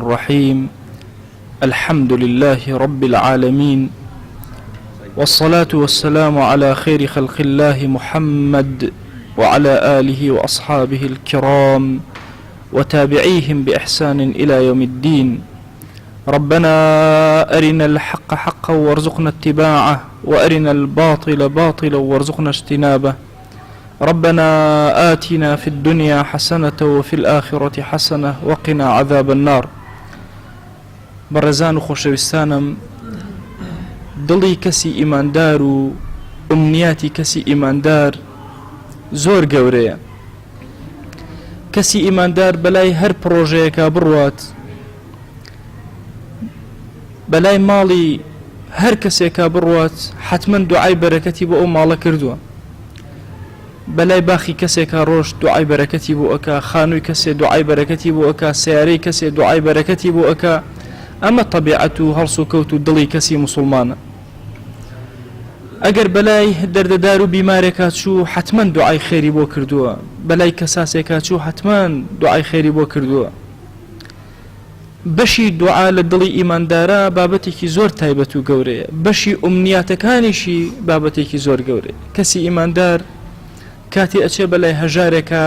الرحيم الحمد لله رب العالمين والصلاة والسلام على خير خلق الله محمد وعلى آله وأصحابه الكرام وتابعيهم بإحسان إلى يوم الدين. ربنا أرنا الحق حقا وارزقنا اتباعه وأرنا الباطل باطلا وارزقنا اجتنابه. ربنا آتنا في الدنيا حسنة وفي الآخرة حسنة وقنا عذاب النار. بەڕێزان و خۆشەویستانم، دڵی کەسی ئیماندار و ئومنیاتی کەسی ئیماندار زۆر گەورەیە. کەسی ئیماندار بەلای هەر پرۆژەیەکا بڕوات، بەلای ماڵی هەر کەسێکا بڕوات، حتمما دوعای بەرەکەتی بۆ ئەو ماڵە کردووە. بەلای باخی کەسێکا ڕۆژ دوعای بەرەکەتی بۆ ئەکا، خانووی کەسێ دوعای بەرەکەتی بۆ ئەکا، سیارەی کەسێ دوعای بەرەکەتی بۆ ئەکا. ئەمە طبیعەت و هەڵس و کەوت و دڵی کەسی مسلمانە. ئەگەر بەلای دەردەدار و بیمارێکا چوو، حتمما دوعای خێری بۆ کردووە. بەلای کەساسێکا چوو، حتمما دوعای خێری بۆ کردووە. بەشی دوعا لە دڵی ئیماندارە بابەتێکی زۆر تایبەت و گەورەیە. بەشی ئومنیاتەکانیشی بابەتێکی زۆر گەورەیە. کەسی ئیماندار کاتی ئەچێ بەلای هەژارێکە،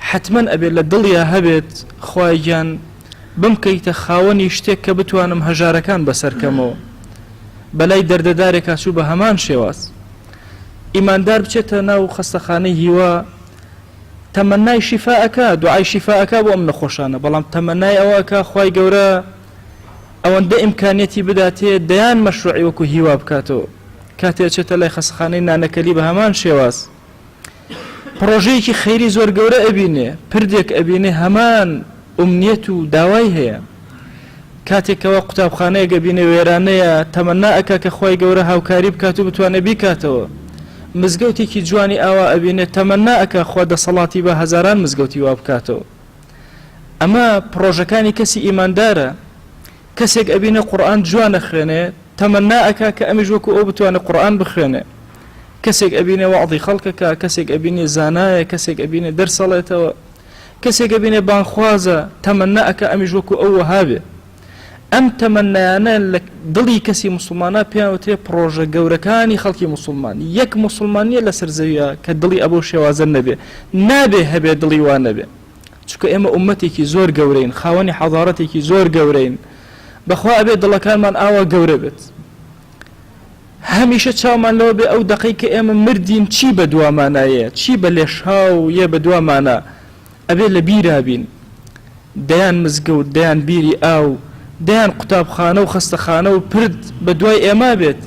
حتمما ئەبێت لە دڵیا هەبێت خوای گیان بمکەیتە خاوەنی شتێک کە بتوانم هەژارەکان بەسەرکەمەوە. بەلای دەردەدارێکا چوو بە هەمان شێواز. ئیماندار بچێتە ناو خەستەخانەی هیوا، تەمەنای شیفاءەکە، دوعای شیفاءەکە بۆ ئەم نەخۆشانە، بەڵام تەمەنای ئەوەکە خوای گەورە ئەوەندە ئیمکانیەتی بداتێ دەیان مەشروعی وەکو هیوا بکاتەوە. کاتێ چێتە لای خەستەخانەی نانەکەلی بە هەمان شێواز. پرۆژەیەکی خەیری زۆر گەورە ئەبینێ، پردێک ئەبینێ، هەمان ئومنیەت و داوای هەیە. کاتێکەوە قوتابخانەیەک ئەبینێ وێرانەیە، تەمەنا ئەکا کە خوای گەورە هاوکاری بکات و بتوانێ بیکاتەوە. مزگەوتێکی جوانی ئاوا ئەبینێ، تەمەنا ئەکا خوا دەسەڵاتی بە هەزاران مزگەوتی وا بکاتەوە. ئەمە پرۆژەکانی کەسی ئیماندارە. کەسێک ئەبینێ قورئان جوانە خوێنێ، تەمەنا ئەکا کە ئەمیش وەکو ئەو بتوانێ قورئان بخوێنێ. کەسێک ئەبینێ وەعظی خەڵکەکە، کەسێک ئەبینێ زانایە، کەسێک ئەبینێ دەرسەڵێتەوە، کەسێک ئەبینێ بانخوازە، تەمەنا ئەکا ئەمیش وەکو ئەو وەهابێ. ئەم تەمەنایانە لە دڵی کەسی مسلمانە پێیان وترێ پرۆژە گەورەکانی خەڵکی مسلمان. یەک مسلمانیە لەسەر زەویە کە دڵی ئەبەو شێوازە نەبێ، نابێ هەبێ دڵی وان نەبێ. چونکە ئێمە ئومەتێکی زۆر گەورەین، خاوەنی حەضارەتێکی زۆر گەورەین. بەخوا ئەبێ دڵەکانمان ئاوا گەورە بێت. هەمیشە چاومان لەوە بێ ئەو دەقەی کە ئێمە مردین چی بە دوامانایە، چی بە لێشهاو یە بە دوامانە. ئەبێ لە بیرابین، دەیان مزگەوت، دەیان بیری ئاو، دەیان قوتابخانە و خەستەخانە و پرد بە دوای ئێمە بێت.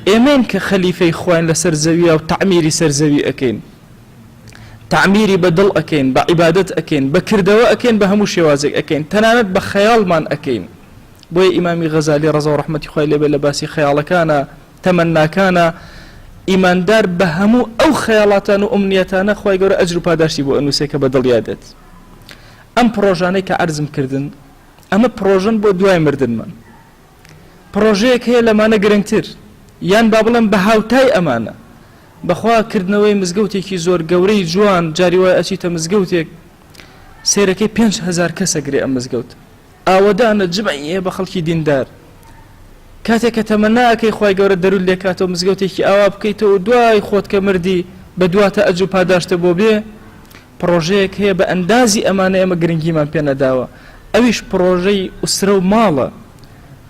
ئێمەین کە خەلیفەی خوین لەسەر زەویە و تعمیری سەرزەوی ئەکەین، تعمیری بە دڵ ئەکەین، بە عیبادەت ئەکەین، بە کردەوە ئەکەین، بە هەموو شێوازێک ئەکەین، تەنانەت بە خەیاڵمان ئەکەین. بۆیە ئیمامی غەزالی ڕەزا و ڕەحمەتی خوای لێبێ لە باسی خەیاڵەکانە، تەمەناکانە، ئیماندار بە هەموو ئەو خەیاڵاتان و ئومنیەتانە خوای گەورە ئەجر و پاداشتی بۆ ئەنووسێ کە بە دڵیا دێت. ئەم پرۆژانەی کە عەرزم کردن، ئەمە پرۆژن بۆ دوای مردنمان. پرۆژەیەک هەیە لەمانە گرنگتر، یان با بڵێم بە هاوتای ئەمانە. بەخوا کردنەوەی مزگەوتێکی زۆر گەورەی جوان، جاری وای ئەچیتە مزگەوتێک، سێرەکەی 5000 کەس ئەگرێ ئەم مزگەوت. ئاوەدانە جمعیە بە خەڵکی دیندار. کاتێک کە تەمەنا ئەکەی خوای گەورە دەرود لێکاتەوە مزگەوتێکی ئاوا بکەیتەوە، دوای خۆت کە مردی بە دواتە ئەجر و پاداشتە بۆ بێ. پرۆژەیەک هەیە بە ئەندازی ئەمانە ئێمە گرنگیمان پێ نەداوە. ئەویش پرۆژەی ئوسرە و ماڵە،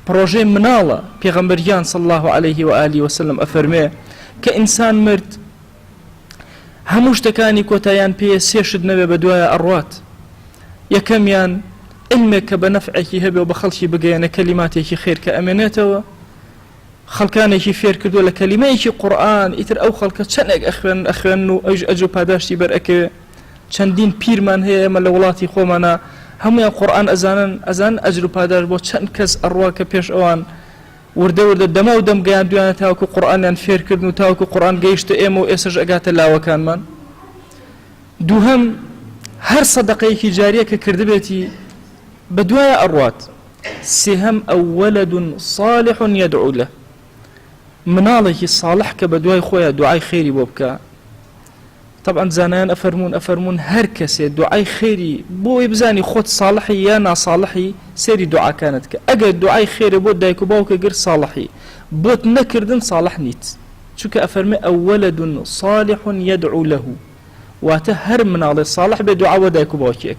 پرۆژەی مناڵە. پێغەمبەریان صلی الله عليه و آله وسلم ئەفەرمێ کە ئینسان مرد، هەموو شتەکانی کۆتاییان پێ سێشت نەبێ بە دوایە ئەڕوات. یەکەمیان علمێک کە بە نەفعێکی هەبێ و بە خەڵکی بگەیەنە، کەلیماتێکی خێر کە ئەمێنێتەوە، خەڵکانێکی فێر کردووە لە کەلیمەیەکی قورئان، ئیتر ئەو خەڵکە چەندێک ئەخوێن و ئەوش ئەجر و پاداشتی بەرئەکەوێ. چەندین پیرمان هەیە ئێمە لە وڵاتی خۆمانە، هەمویان قورئان ئەزانن ئەجر و پاداش بۆ چەند کەس ئەڕوا کە پێش ئەوان وردە دەما و دەم گەیاندویانە تاوەکو قورئانیان فێرکردن و تاوەکو قورئان گەیشتە ئێمە و ئێسش ئەگاتە لاوەکانمان. دووهەم، هەر سەدەقەیەکی جاریە کە کردبێتی بە دوایە ئەڕوات. سێهەم، ئەو وەلەد صالح يدعو له، مناڵێکی صالح کە بە دوای خۆیە دوعای خێری بۆ بکە. طبعا زانان أفرمون هر كسي دعاي خيري بو يبزاني خود صالحي يا نا صالحي سيري دعاء كانت أجا دعاي خيري بو دايكو باوك غير صالحي بوت نكردن صالح نيت شو كأفرمي أو ولد صالح يدعو له واتهر من على صالح بدعاء ودايكو باوكيك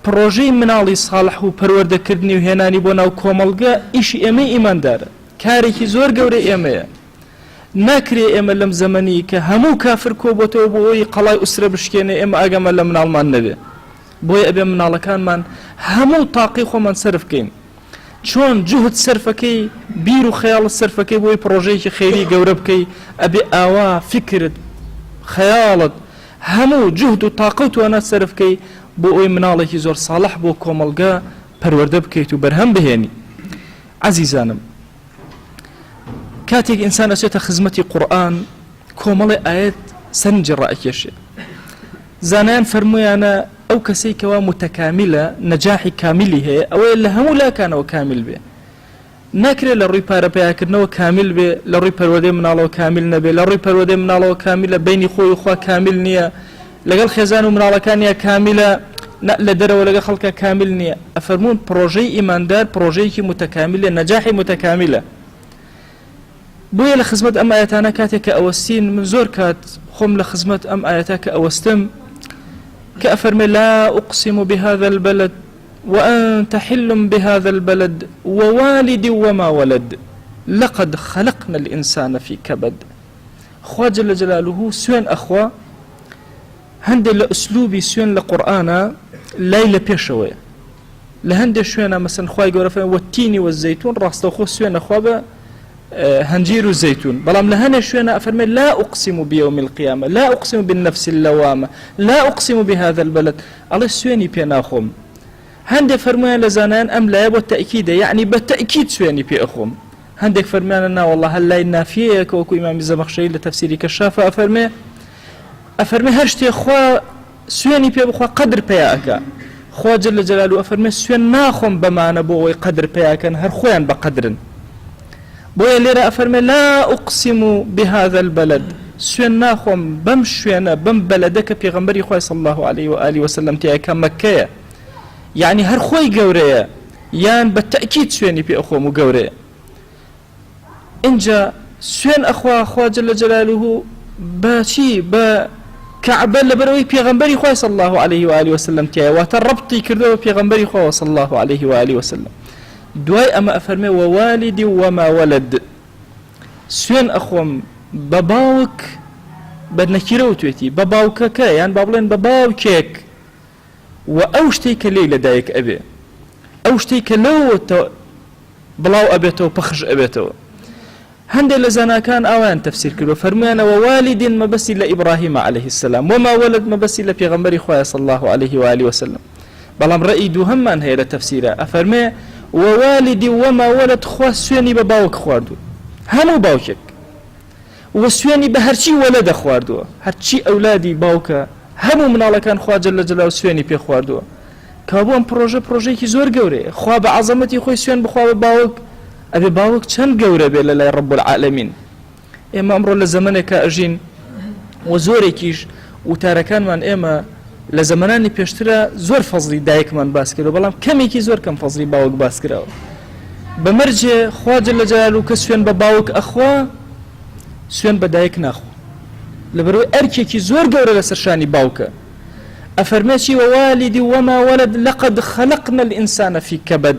بروجي من على صالح وبرورده كردني وهناني بونا وكوملغا إشي إمي إيمان دار كاريكي زور قوري إمي ناكري إما لم زمني كهمو كافر كوبوتو بوي قلاي أسرة بشكيني إما أجمل لم من المان نبي بوي أبي من على كان من همو طاقي خو من صرف كين شون جهد صرفكي بيرو خيال الصرفكي بوي بروجيكي خيري جوربكي أبي آوا فكرة خيالت همو جهد وطاقته أنا صرفكي بوي من على زور صالح بو كوملجا برورده بكيتو برهم بهني عزيزانم كاتيك إنسان أسيت خزمتي قرآن كومل آيات سنجر رأيكيش زانان فرمي أنا أو كسيك متكاملة نجاحي كاملي هي أو إلا هم لا كانوا كامل به ناكري للروي باربيا كنوا كامل به للروي برودي من الله كامل نبي للروي برودي من الله كامل بيني خوي وخوا كامل نية لقال خزانو من الله كان كاملة لا درا ولا خلق كامل نية أفرمون بروجي إيمان دار بروجي متكاملة نجاحي متكاملة بويا لخزمت أم آياتانا كاتك أوستين من زور كات خم لخزمت أم آياتاك أوستم كأفرمي لا أقسم بهذا البلد وأنت حل بهذا البلد ووالد وما ولد لقد خلقنا الإنسان في كبد أخوة جل جلاله سوين أخوة هندي لأسلوبي سوين لقرآن ليلة بيشوي لهندي شوينا مثلا خواي قرفين والتين والزيتون راستوخو سوين أخوة هنجير الزيتون بلام لهنا شوينا أفرمي لا أقسم بيوم القيامة لا أقسم بالنفس اللوامة لا أقسم بهذا البلد الله سويني بيناخم هندي فرمان لزانان أم لا يبو التأكيد يعني بالتأكيد سويني بيأخم هندك فرمان لنا والله هلا النافيك وكو إمام الزمخشري لتفسيري كشافة أفرمي هرشتي أخوة سويني بيأخوة قدر بيأكا أخوة جل جلاله أفرمي سوين ناخم بمعنى بوي قدر بيأكا هر خوان بقدرن بويا ليرا أفرمي لا أقسم بهذا البلد سوين ناخم بم شوينا بم بلدك بيغمبري خوي صلى الله عليه وآله وسلم تياكا مكية يعني هر خوي قوريا يان بالتأكيد سويني بي أخوم قوريا إنجا سوين أخوة جل جلاله باشي كعبة لبروي بيغمبري خوي صلى الله عليه وآله وسلم تيا وتربطي كردو بيغمبري خوي صلى الله عليه وآله وسلم دواي أما أفرمي ووالدي وما ولد سوين أخوم بباوك بدنا كيروتوتي بباوك كا يعني بابلين بباوكيك وأوشتيك ليلة دايك أبي أوشتيك لو بلاو أبيتو بخرج أبيتو هندي لزانا كان أوان تفسير كله فرمينا ووالد ما بس إلا إبراهيم عليه السلام وما ولد ما بس إلا بيغمبري خويا صلى الله عليه وآله وسلم بلام رأي دوهم هي لتفسيره أفرمي ووالدي وما ولد خوا سويني بباوك خواردو همو باوكك وسويني بهرشي ولد خواردو هرشي أولادي باوكا همو من الله كان خوا جل جلاله سويني بي خواردو كابون بروجي كي زور قوري خوا بعظمتي خوي سوين بخوا بباوك أبي باوك چند قوري بي لله رب العالمين إما أمرو لزمنك أجين وزوري كيش وتاركان من إما لزمانانی پێشترە زۆر فەزلی دایکمان باس کرد بەڵام کەمێکی زۆر کەم فەزلی باوک باس کراوە بەمەرجێ خوا جل جلاله کە سوێن بە باوک ئەخوا سوێن بە دایک ناخوا لەبەرەوەی ئەرکێکی زۆر گەورە لەسەر شانی باوکە ئەفەرمێ ووالدي وما ولد لقد خلقنا الإنسان في كبد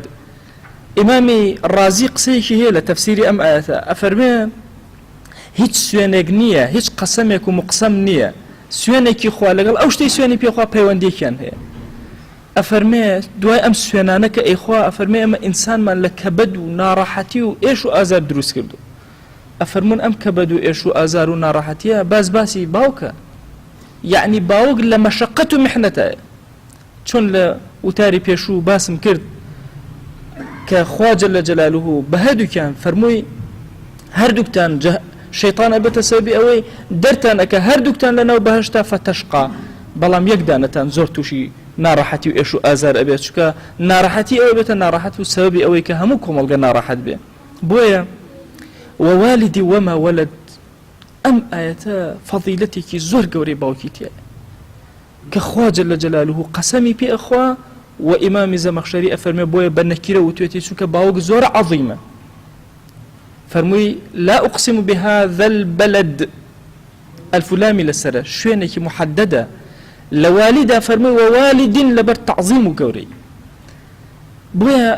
إمامي الرازي قسەیەکی هەیە لە تەفسیری ئەم ئاەتە ئەفەرمێ هیچ سوێنێک نییە هیچ قەسەمێک و مقسەم نییە سوێنێکی خوا لەگەڵ ئەو شتەی سوێنی پێخوا پەیوەندیەکیان هەیە ئەفەرمێ دوای ئەم سوێنانە کە ئەیخوا ئەفەرمێ ئەمە ئینسانمان لە کەبەد و ناڕەحەتی و ئێش و ئازار دروست کردو ئەفەرمون ئەم کەبەد و ئێش و ئازار و ناڕەحەتیە باسی باوکە یعنی باوک لە مەشەقەت و میحنەتە چۆن لە وتاری پێشوو باسم کرد کە خوا جەل جەلاله بە هەردووکیان فەرمووی هەردووکتان شيطان أبت سببي أوي درتان أك هردوكتان لنا وبهشتا فتشقى بلام يقدانتان زورتوشي ناراحتي وإيشو آزار أبيت شكا ناراحتي أو بيت ناراحت وسببي أوي كهموكم ألقى ناراحت بي بويا ووالدي وما ولد ئەم ئاەتە فەضیلەتێکی زۆر گەورەی باوکی تێ کە خوا جەلە جەلالوهو قەسەمی پێ ئەخوا و ئیمامی زەمەخشەری ئەفەرمێ بۆیە بە نەکیرە وتوێتی چونکە باوک زۆر عەظیمە فەرمووی لا ئوقسم بهذا البلد الفلامی لەسەرە شوێنێکی محەددە لە والیدا فەرمووی ووالدین لەبەر تەعظیم و گەورەی بۆیە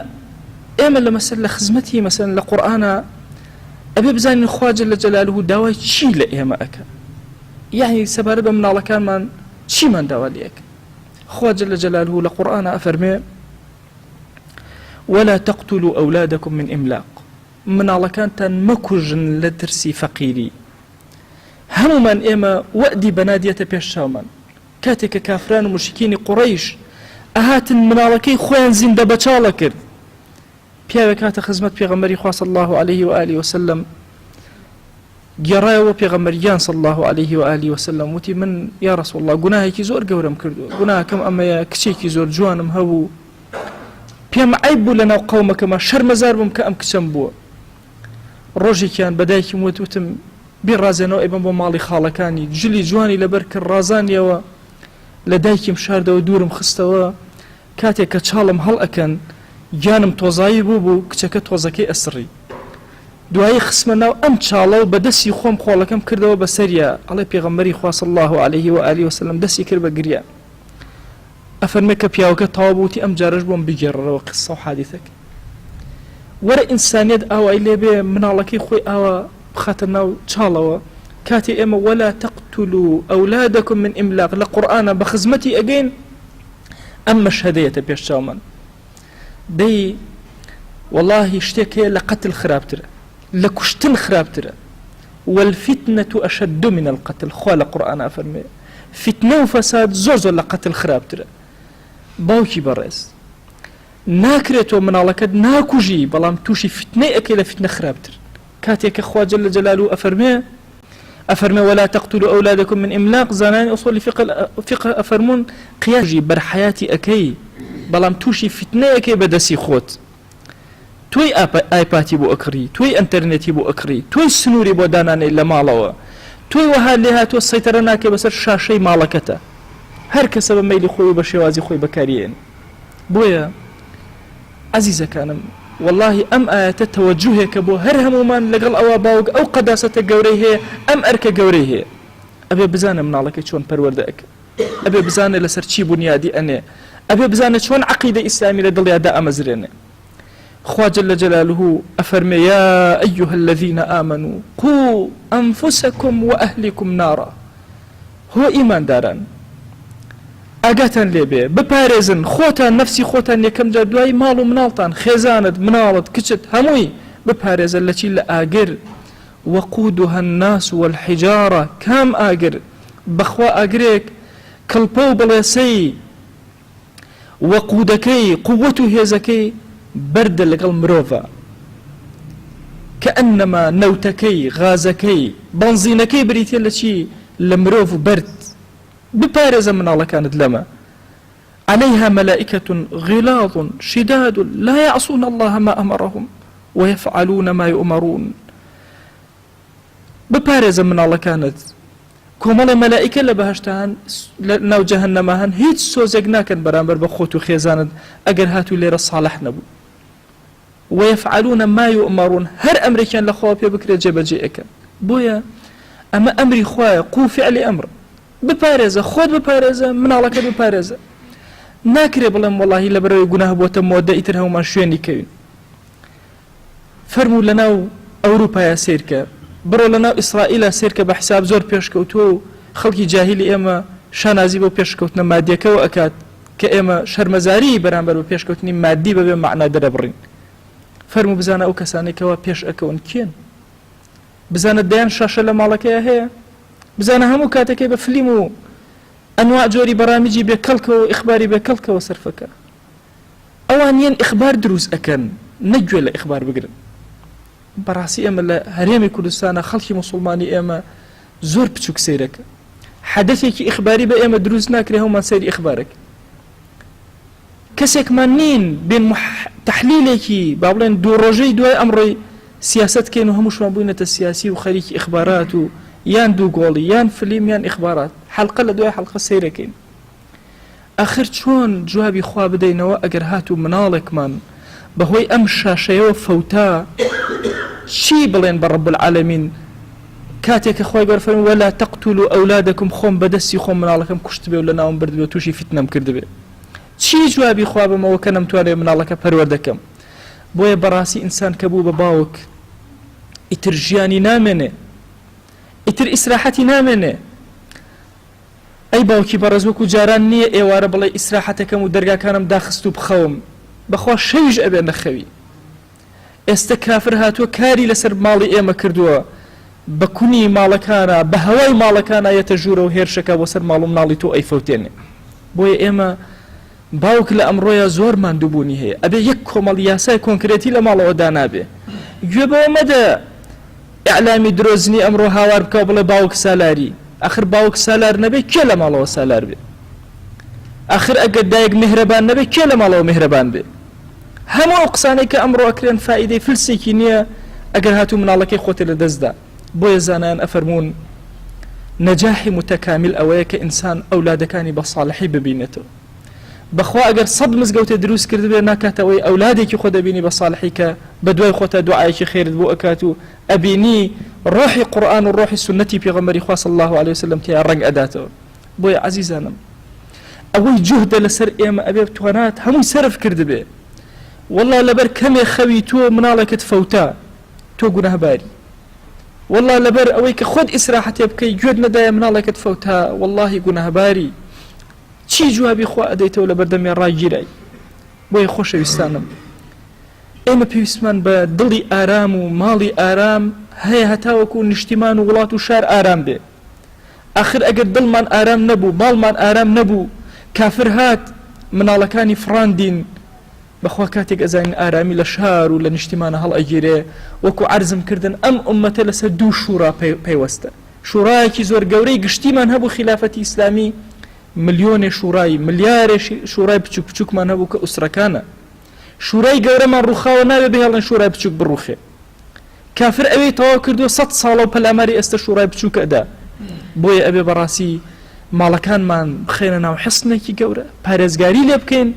ئێمە لە مەسەل لە خزمەتی مەسەن لە قورئانە ئەبێ بزانین خوا جەلە جەلالوهو داوای چی لە ئێمە ئەکە یعنی سەبارەت بە مناڵەکانمان چیمان داوا لێ ئەکە خوا جەلە جەلالوهو لە قورئانە ئەفەرمێ ولا تقتلوا أولادكم من إملاق مناڵەکانتان مەکوژن لە ترسی فەقیری هەمومان ئێمە وەعدی بەنادیەتە پێش چاومان کاتێک کە کافران و مشرکینی قوڕەیش ئەهاتن مناڵەکەی خۆیان زیندە بەچاڵە کرد پیاوێک هاتە خزمەت پێغەمبەری خوا صلی الله عليه وآله وسلم گێڕایەوە پێغەمبەریان صلی الله عليه وآله وسلم وتی من یا رسول الله گوناهێکی زۆر گەورەم کردووە گوناهەکەم ئەمەیە کچێکی زۆر جوانم هەبوو پێم عیب بوو لەناو قەومەکەمە شەرمەزار بووم کە ئەم کچەم بووە ڕۆژێکیان بەدایکم وتم بیڕازێنەوە ئەیبم بۆ ماڵی خاڵەکانی جلی جوانی لەبەر کرد ڕازانیەوە لە دایکیم شاردەوە دوورم خستەوە کاتێک کە چاڵم هەڵ ئەکەن گیانم تۆزایی بوو کچەکە تۆزەکەی ئەسڕی دوایی خسمە ناو ئەم چاڵە و بە دەستی خۆم خۆڵەکەم کردەوە بەسەریە ئەڵێ پێغەمبەری خوا صلی الله عليه وآله وسلم دەستی کرد بە گریا ئەفەرمێ کە پیاوەکە تەواو بووتی ئەم جارەش بۆم بگێڕەوە قسە و حادیثەکە وەرە ئینسانیەت ئاوای لێبێ مناڵەکەی خۆی ئاوە بخاتە ناو چاڵەوە کاتی ئێمە ولا تقتلوا أولادكم من إملاق لە قورئانە بە خزمەتی ئەگەین ئەم مەشهەدەیەتە پێش چاومان دەی والله شتێک هەیە لە قەتل خراپترە لە کوشتن خراپترە والفتنة أشد من القتل خوا لە قورئانە فەرمێ فتنە و فەساد زۆر زۆر لە قەتل خراپترە باوکی بەڕێز ناکرێتەوە مناڵەکەت ناکوژی بەڵام تووشی فتنەی ئەکەی لە فتنە خراپتر کاتێک کە خوا جەلە جەلالوهو ئەفەرمێ ولا تقتلوا أولادكم من إملاق زانانی ئوسولی فقه ئەفەرمون قیاژی بەرحەیاتی ئەکەی بەڵام تووشی فتنەی ئەکەی بەدەستی خۆت توی ئایپاتی بۆ ئەکڕی توی ئەنتەرنێتی بۆ ئەکڕی توی سنووری بۆ دانانەی لە ماڵەوە توی وەها لێ هاتووە سەیتەرە ناکێ بەسەر شاشەی ماڵەکەتە هەر کەسە بە مەیلی خۆی و بە شێوازی خۆی بەکاریێن بۆیە عەزیزەکانم والله ئەم ئاەتە تەوەجوهێکە بۆ هەر هەمومان لەگەڵ ئەوە باوک ئەو قەداسەتە گەورەی هەیە ئەم ئەرکە گەورەی هەیە ئەبێ بزانە مناڵەکەی چۆن پەروەردە ئەکە ئەبێ بزانە لەسەر چی بنیادی ئەنێ ئەبێ بزانە چۆن عەقیدەی ئیسلامی لە دڵیادا ئەمەزرێنێ خوا جل جلاله أفرمي يا أيها الذين آمنوا قوا أنفسكم وأهلكم نارا هو إيمان داران ئاگاتان لێبێ بپارێزن خۆتان نفسی خۆتان یەکەم جار دوای ماڵ و مناڵتان خێزانت مناڵت کچت هەمووی بپارێزن لە چی لە ئاگر وقودها الناس والحجارة کام ئاگر بەخوا ئاگرێک کەڵپە و بەڵێسەی وەقودەکەی قووەت و هێزەکەی بەردە لەگەڵ مرۆڤە کەئەنەما نەوتەکەی غازەکەی بەنزینەکەی بریتێ لە چی لە مرۆڤ و بەرد بپارێزە مناڵەکانت لەمە عليها ملائكة غلاظ شداد لا يعصون الله ما أمرهم ويفعلون ما يؤمرون بپارێزە مناڵەکانت کۆمەڵە مەلائیکە لە بەهەشتان ناو جەهەنەمە هەن هیچ سۆزێک ناکەن بەرامبەر بە خۆت و خێزانت ئەگەر هاتوو لێرە صالح نەبوو ويفعلون ما يؤمرون هەر ئەمرێکیان لە خوا پێ بکرێت جێبەجێ ئەکەن بۆیە ئەمە ئەمری خوایە قو فعل ئەمر بپارێزە خۆت بپارێزە مناڵەکە بپارێزە ناکرێ بڵێم وەڵاهی لەبەرەوەی گوناه بۆتە مۆدە ئیتر هەمومان شوێنی کەوین فەرموو لەناو ئەوروپایە سیرکە بڕۆ لەناو ئیسرائیلە سیرکە بە حساب زۆر پێشکەوتووە و خەڵکی جاهیلی ئێمە شانازی بۆ پێشکەوتنە مادیەکەەوە ئەکات کە ئێمە شەرمەزاری بەرامبەر بە پێشکەوتنی مادی بەبێ مەعنا دەرەبڕین فەرموو بزانە ئەو کەسانێکەوە پێش ئەکەون کێن بزانە دەیان شاشە لە ماڵەکەیە هەیە بزانە هەموو کاتێکی بە فلیم و ئەنواع جۆری بەرامجی بێکەڵکەوە و ئیخباری بێکەڵکەوە سەرفەکە ئەوان یەن ئیخبار دروست ئەکەن نەگوێ لە ئیخبار بگرن بەڕاستی ئێمە لە هەرێمی کوردستانە خەڵکی موسڵمانی ئێمە زۆر بچووک سەیرەکە حەدەثێکی ئیخباری بە ئێمە دروست ناکرێ هەمومان سەیری ئیخبارەکە کەسێکمان نین بێن تەحلیلێکی با بڵێن دوو ڕۆژەی دوای ئەمڕۆی سیاست کەین و هەمووشمان بووینەتە سیاسی و خەریکی ئیخبارات و یان دوو گۆڵی یان فلیم یان ئیخبارات حەڵقە لە دوای حەڵقە سەیرەکەین. ئاخر چۆن جوابی خوا بدەینەوە ئەگەر هاتوو مناڵێکمان بەهۆی ئەم شاشەیەوە فەوتا چی بڵێن بە ڕەب العالەمین کاتێککە خۆی گەورە وەلا تەقتولوا ئەولادەکم خۆم بەدەستی خۆم مناڵەکەم کوشت بێ و لە ناوم بردبێ و تووشی فیتنەم کردبێ. چی جوابی خوا بمەوە کە نەمتوانێ مناڵەکە پەروەردەکەم؟ بۆیە بەڕاستی ئینسان کە بوو بە باوک ئیتر ژیانی نامێنێ، ئیتر ئیسراحەتی نامێنێ. ئەی باوکی بەڕێز وەکو جاران نییە ئێوارە بڵێ ئیسراحەتەکەم و دەرگاکانم داخست و بخەوم، بەخوا شەویش ئەبێ نەخەوی. ئێستا کافر هاتووە کاری لەسەر ماڵی ئێمە کردووە، بە کونی ماڵەکانە بە هەوای ماڵەکانە یەتە ژوورە و هێرشەکە بۆ سەر ماڵ و مناڵی تۆ ئەیفەوتێنێ. بۆیە ئێمە باوک لە ئەمڕۆیە زۆر ماندووبوونی هەیە، ئەبێ یەک کۆمەڵ یاسای کۆنکرێتی لە ماڵەوە دانابێ. گوێ بەوە مەدە ئیعلامی درۆزنی ئەمڕۆ هاوار بکە بڵێ باوک سالاری. ئاخر باوک سالار نەبێ کێ لە ماڵەوە سالار بێ؟ ئاخر ئەگەر دایک میهرەبان نەبێ کێ لە ماڵەوە میهرەبان بێ؟ هەموو ئەو قسانەی کە ئەمڕۆ ئەکرێن فائیدەی فلسێکی نییە ئەگەر هاتوو مناڵەکەی خۆتە لە دەستدا. بۆیە زانایان ئەفەرمون نەجاحی متەکامل ئەوەیە کە ئینسان ئەولادەکانی بە ساڵحی ببینێتەوە. بەخوا ئەگەر سەد مزگەوتێ دروست کردبێ ناکاتەوەی ئەولادێکی خۆ دەبینی بە ساڵحی کە بە دوای خۆتە دوعایەکی خێرت بۆ ئەکات و ئەبینی ڕۆحی قورئان و ڕۆحی سنەتی پێغەمبەری خوا صلی الله علیه وسلم تیا ڕنگ ئەداتەوە. بۆیە عەزیزانم ئەوەی جوهدە لەسەر ئێمە ئەبێ بتوانات هەمووی سەرف کردبێ. والله لەبەر کەمێ خەوی تۆ مناڵێکت فەوتا تۆ گوناهباری. والله لەبەر ئەوەی کە خۆت ئیسراحەتێ بکەی گوێت نەدایە مناڵێکت فەوتا واللهی گوناهباری. چی جوابی خوا ئەدەیتەوە لە بەردەمی ڕاگیرای؟ بۆیە خۆشەویستانم ئێمە پێویستمان بە دڵی ئارام و ماڵی ئارام هەیە هەتاوەکو نیشتیمان و وڵات و شار ئارام بێ. ئاخر ئەگەر دڵمان ئارام نەبوو ماڵمان ئارام نەبوو کافر هات مناڵەکانی فڕاندین بەخوا کاتێک ئەزانین ئارامی لە شار و لە نیشتیمانە هەڵ ئەگیرێ. وەکو عەرزم کردن ئەم ئومەتە لەسەر دوو شوڕا پەیوەستە. شوڕایەکی زۆر گەورەی گشتیمان هەبوو خلافەتی ئیسلامی، ملیۆنێ شوڕایی ملیارێ شوڕای بچوک بچووکمان هەبوو کە ئوسرەکانە. شوڕای گەورەمان ڕووخاوە ناوێ بهێڵن شوڕای بچوک بڕوخێ. کافر ئەوەی تەواو کردووە 100 ساڵە و پەلاماری ئێستا شوڕای بچووکەدا. بۆیە ئەبێ بەڕاستی ماڵەکانمان بخێنە ناو حسنێکی گەورە، پارێزگاری لێ بکەین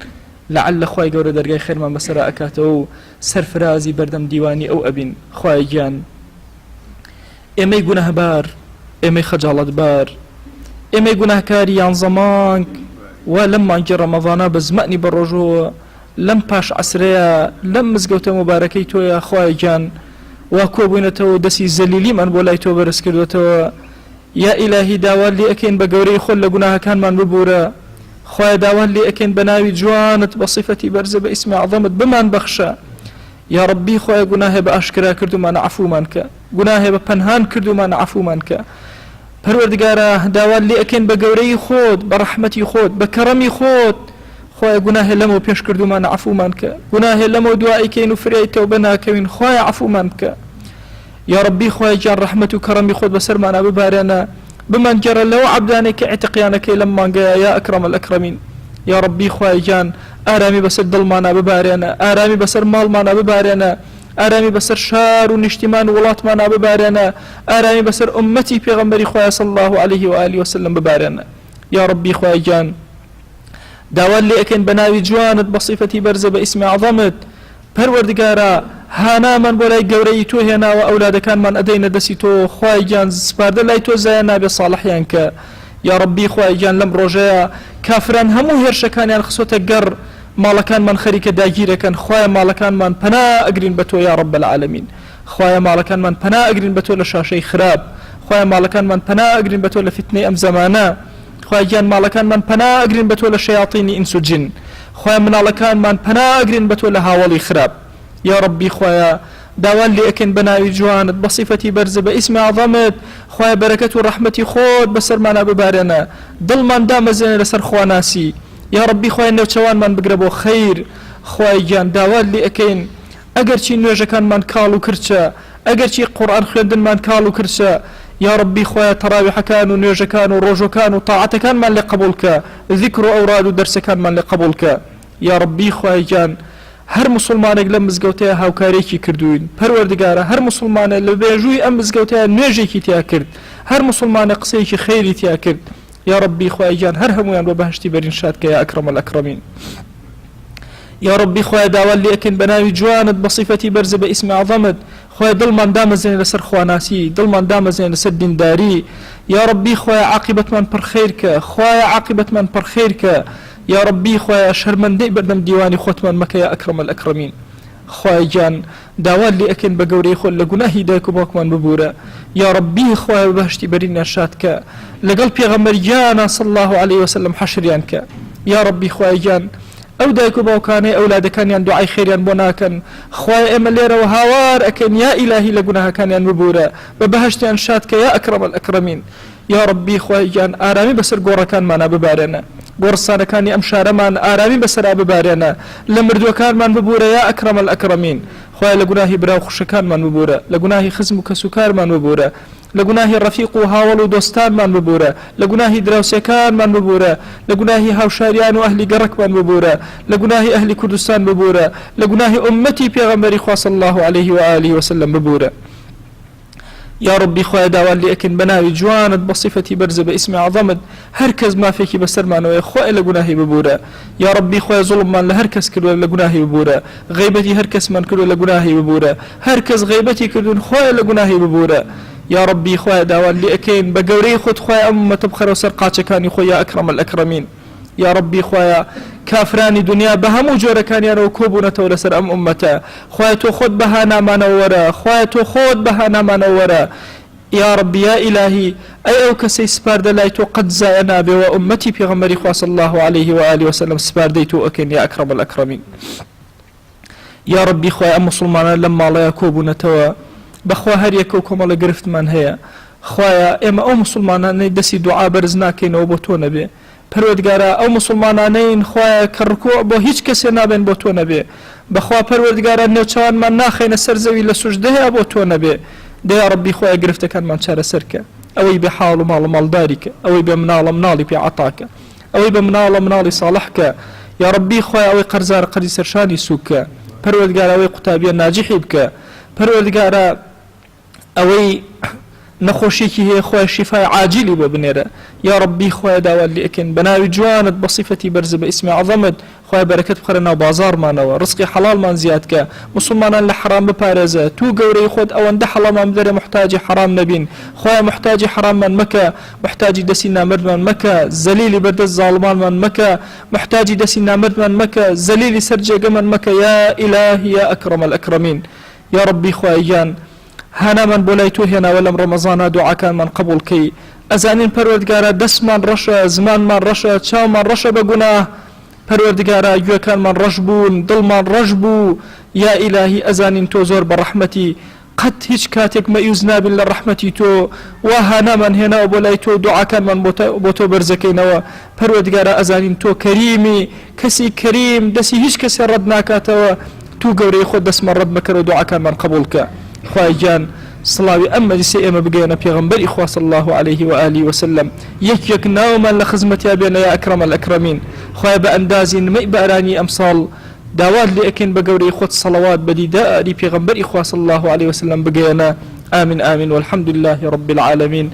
لعل خوای گەورە دەرگای خێرمان بەسەر ئەکاتەوە و سەرفرازی بەردەم دیوانی ئەو ئەبین. خوای گیان ئێمەی گوناهبار، ئێمەی خەجاڵەتبار، ئێمەی گوناهکاری یان زەمانگ و لەم مانگی ڕەمەضانە بە زمانی بەڕۆژەوە لەم پاش عەسرەیە لەم مزگەوتە مبارەکەی تۆیە خوای گیان وا کۆبووینەتەوە دەستی زەلیلیمان بۆ لای تۆ بەرز کردوێتەوە. یا ئیلاهی داوات لێ ئەکەین بە گەورەی خۆت لە گوناهەکانمان ببوورە. خوای داوات لێ ئەکەین بە ناوی جوانت بە صیفەتی بەرزە بە ئیسمی عەظەمت بمان بەخشە. یا ربی خوای گوناهێ بە ئاشکرا کردومان عەفومان کە، گوناهێ بە پەنهان کردومان عەفومان کە. پەروەردگارە داوات لێ ئەکەین بە گەورەی خۆت بە ڕەحمەتی خۆت بە کەڕەمی خۆت خوای گوناهێ لەمەوە پێش کردومان عەفومان کە، گوناهێ لەمەوە دوعایکەین و فریای تەوبە ناکەوین خوای عەفومان بکە. یا ربی خوای گیان ڕەحمەت و کەڕەمی خۆت بەسەرمانە ببارێنە، بمان گەڕە لەوە عەبدانێک کە ئیعتقیانەکەی لەم مانگەیە یا ئەکرەم الئەکرەمین. یا ربی خوای گیان ئارامی بەسەر دڵمانە ببارێنە، ئارامی بەسەر ماڵمانە ببارێنە، ئارامی بەسەر شار و نیشتیمان و وڵاتمانە ببارێنە، ئارامی بەسەر ئومەتی پێغەمبەری خوای صلی الله علیه و آله وسلم ببارێنە. یا ربی خوای گیان داوات لێ ئەکەین بە ناوی جوانت بە صیفەتی بەرزە بە ئیسمی عەظەمت. پەروەردگارە هانامان بۆ لای گەورەی تۆ هێناوە ئەولادەکانمان ئەدەینە دەستی تۆ خوای گیان سپاردە لای تۆ زایە نابێ ساڵحیان کە. یا ربی خوای گیان لەم ڕۆژەیە کافران هەموو هێرشەکانیان خسۆتە گەڕ ماڵەکانمان خەریکە داگیرەکەن. خوایە ماڵەکانمان پەنا ئەگرین بە تۆ یا رب العالمین. خوایە ماڵەکانمان پەنا ئەگرین بە تۆ لە شاشەی خراپ. خوایە ماڵەکانمان پەنا ئەگرین بە تۆ لە فتنەی ئەم زەمانە. خوای گیان ماڵەکانمان پەنا ئەگرین بە تۆ لە شەیاطینی ئینس و جن. خوایە مناڵەکانمان پەنا ئەگرین بە تۆ لە هاوڵی خراپ. یا ربی خوایە داوات لێ ئەکەین بە ناوی جوانت بە صیفەتی بەرزە بە ئیسمی عەظەمت. خوایە بەرەکەت و ڕەحمەتی خۆت بەسەرمانە ببارێنە، دڵمان دامەزێنە لەسەر خواناسی. یا ربی خوای نەوچەوانمان بگرە بۆ خەیر. خوای گیان داوات لێ ئەکەین ئەگەرچی نوێژەکانمان کاڵ و کرچە، ئەگەرچی قورئان خوێندنمان کاڵ و کرچە، یا ربی خوایە تەراویحەکان و نوێژەکان و ڕۆژەکان و تاعەتەکانمان لێ قبوڵ کە، ذیکر و ئەوراد و دەرسەکانمان لێ قبوڵ کە. یا ربی خوای گیان هەر مسلمانێک لەم مزگەوتەیە هاوکارێکی کردوین. پەروەردگارە هەر مسلمانێک لە بێژووی ئەم مزگەوتەیە نوێژێکی تیا کرد، هەر مسلمانە قسەیەکی خەیری تیا کرد یا ربی خوای گیان هەر هەمویان بە بەهشتی بەرین شادکە یا ئەکرەم الأکرەمین. یا ربی خوای داوا لێکن بە ناوی جوانت بە صیفەتی بەرزە بە ئیسمی عەظەمت خوای دڵمان دامەزێنێ لەسەر خواناسی دڵمان دامەزێنێ لەسەر دینداری یا ربی خوای عاقبەتمان پڕ خەیر کە خوای عاقبەتمان پڕ خەیر کە یا ربی خوای شەرمەندەی بەردەم دیوانی خۆتمان مەکە یا ئەکرەم الأکرەمین. خوای گیان داوا لێکن بە گەورەی خۆت لە گوناهی دایک و باوکمان ببوورە یا ربی خوای بەهشتی بەرینیان شاد کە لەگەڵ پێغەمبەریانە صلی الله عليه وسلم حەشریان کە یا ربی خوای گیان ئەو دایک و باوکانەی ئەولادەکانیان دوعای خێریان بۆ ناکەن خوای ئێمە لێرەوە هاوار ئەکەن یا ئیلاهی لە گوناهەکانیان ببوورە بە بەهشتیان شاد کە یا ئەکرەم الأکرەمین. یا ربی خوای گیان ئارامی بەسەر گۆڕەکانمانە ببارێنە گۆڕستانەکانی ئەم شارەمان ئارامی بەسەرا ببارێنە لە مردووەکانمان ببوورە یا ئەکرەم الأکرەمین. خوای لە گوناهی براو خوشەکانمان ببوورە لە گوناهی خزم و کەسوکارمان ببوورە لە گوناهی ڕەفیق و هاوڵ و دۆستانمان ببوورە لە گوناهی دراوسێکانمان ببوورە لە گوناهی هاوشاریان و ئەهلی گەڕەکمان ببوورە لە گوناهی ئەهلی کوردستان ببوورە لە گوناهی ئومەتی پێغەمبەری خوا صلی الله عليه وآله وسلم ببوورە. یا ربی خوای داوا لێکن بە ناوی جوانت بە صیفەتی بەرزە بە ئیسمی عەظەمت هەر کەس مافێکی بەسەرمانەوەی خوای لە گوناهی ببوورە یا ربی خوای زوڵممان لە هەر کەس کردووە لە گوناهی ببوورە غیبەتی هەر کەسمان کردووە لە گوناهی ببوورە هەر کەس غیبەتی کردوون خوای لە گوناهی ببوورە. یا ربی خوای داوا لێکن بە گەورەی خۆت خوای ئەم ئومەتە بخەرەوە سەر قاچەکانی خۆی یا ئەکرەم الأکرەمین. یا ربی خوای کافرانی دنیا بە هەموو جۆرەکانیانەوە کۆبوونەتەوە لەسەر ئەم ئومەتە خوای تۆ خۆت بەهانامانەوە وەرە خوای تۆ خۆت بەهانامانەوە وەرە یا ربی یا ئیلاهی ئەی ئەو کەسەی سپاردە لای تۆ قەت زایە نابێەوە ئومەتی پێغەمبەری خوا صلی الله عليه وآله وسلم سپاردەی تۆ ئەکەن یا ئەکرەم الأکرەمین. یا ربی خوای ئەم مسلمانە لەم ماڵەیە کۆبوونەتەوە بەخوا هەر یەکە و کۆمەڵە گرفتمان هەیە خوایە ئێمە ئەو مسلمانانەی دەستی دوعا بەرز ناکەینەوە بۆ تۆ نەبێ پەروەردگارە ئەو مسلمانانەین خوایە کە ڕکوع بۆ هیچ کەسێ نابێن بۆ تۆ نەبێ بەخوا پەروەردگارە نێوچەوانمان ناخەینە سەر زەوی لە سوژدەیە بۆ تۆ نەبێ دەیا ڕەبی خوایە گرفتەکانمان چارەسەرکە ئەوەی بێ حاڵ و ماڵ و ماڵداریکە ئەوەی بێ مناڵە مناڵی پێ عەتاکە ئەوەی بێ مناڵە مناڵی ساڵحکە یا ڕەبی خوایە ئەوەی قەرزارە قەرزی سەرشانی سووکە پەروەردگارە ئەوەی قوتابیە ناجحی بکە پەروەردگارە ئەوەی نەخۆشیێکی هەیە خوای شیفای عاجلی بۆ بنێرە یا ڕەبی خوای داوا لێکن بە ناوی جوانت بە صیفەتی بەرزە بە ئیسمی عەظەمت خوای بەرەکەت بخەرە ناو بازارمانەوە ڕزقی حەڵالمان زیادکە مسلمانان لە حرام بپارێزە تو گەورەی خۆت ئەوەندە حەڵالمان بدەرێ محتاجی حرام نەبین خوای محتاجی حراممان مەکە محتاجی دەستی نامردمان مەکە زەلیلی بەردەست زاڵمانمان مەکە محتاجی دەستی نامردمان مەکە زەلیلی سەر جێگەمان مەکە یا ئیلاهی یا ئەکرەم الأکرەمین. یا ڕەبی خوای گیان هانامان بۆ لای تۆ هێناوە لەم ڕەمەزانە دوعاکانمان قبول کەی ئەزانین پەروەردگارە دەستمان ڕەشە زمانمان ڕەشە چاومان ڕەشە بە گوناه پەروەردگارە گوێکانمان ڕەش بوون دڵمان ڕەش بوو یا ئیلاهی ئەزانین تۆ زۆر بە ڕەحمەتی قەت هیچ کاتێک مەیوز نابین لە ڕەحمەتی تۆ وا هانامان هێناوە بۆ لای تۆ دوعاکانمان بۆ تۆ بەرزەکەینەوە پەروەردگارە ئەزانین تۆ کەریمی کەسی کەریم دەستی هیچ کەسێ ڕەت ناکاتەوە تو گەورەی خۆت دەستمان ڕەت مەکەرە دوعاکانمان قبول کە خوای گیان سڵاوی ئەم مەجلیسەی ئێمە بگەێنە پێغەمبەری خوا صلی الله عليه وآله وسلم یەک ناومان لە خزمەتیا بێنە یا ئەکرەم الأکرەمین خوای بە ئەندازی نمەی بەئارانی ئەمساڵ داوات لێ ئەکەین بە گەورەی خۆت سەڵەوات بە دیداری پێغەمبەری خوا صلی الله عليه وسلم بگەێنە آمین آمین والحمد لله رب العالمين.